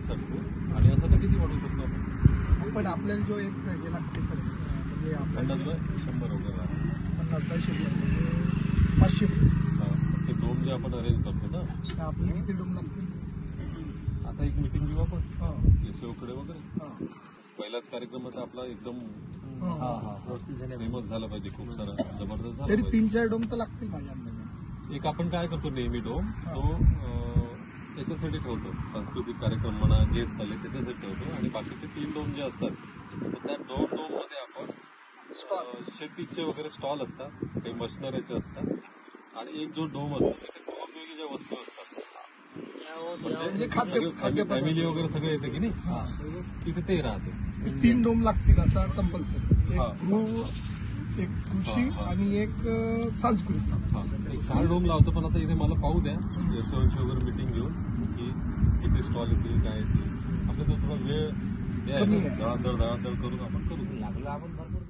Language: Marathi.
सकतो आणि असं तर किती वाढवू शकतो आपण? पण आपल्याला जो एक हे लागते खर्च म्हणजे आपल्याला 50/100 वगैरे 50/100 म्हणजे 500 ते डोम जे आपण अरेंज करतो ना, तर आपल्याला किती डोम लागतील? आता एक मीटिंग घेऊ आपण हा यशोकडे वगैरे. हा पहिलाच कार्यक्रमाचा आपला एकदम हा फेमस झाला पाहिजे, खूप सारा जबरदस्त झाला तरी पाहिजे. 3-4 डोम तर लागतील माझ्या अंदाजाने. एक आपण काय करतो नेहमी डोम तो याच्यासाठी ठेवतो, सांस्कृतिक कार्यक्रम म्हणा, गेस्ट आले त्याच्यासाठी ठेवतो आणि बाकीचे 3 डोम जे असतात तर त्या 2 डोम मध्ये आपण शेतीचे वगैरे स्टॉल असतात, काही मशिनरीचे असतात आणि एक जो डोम असतो तिथे वेगवेगळ्या ज्या वस्तू असतात म्हणजे खाद्य फॅमिली वगैरे सगळे येते की नाही, तिथे ते राहते. 3 डोम लागतील असा कंपल्सरी. हा. एक गृह, एक कृषी आणि एक सांस्कृतिक. एक 4 डोम लावतो, पण आता इथे मला पाहू द्या यशवंतची वगैरे मीटिंग घेऊन की किती स्टॉल येतील काय येतील. आपल्याला थोडा वेळ कमी आहे. दळादळ करून आपण करू. लागलं आपण भरपूर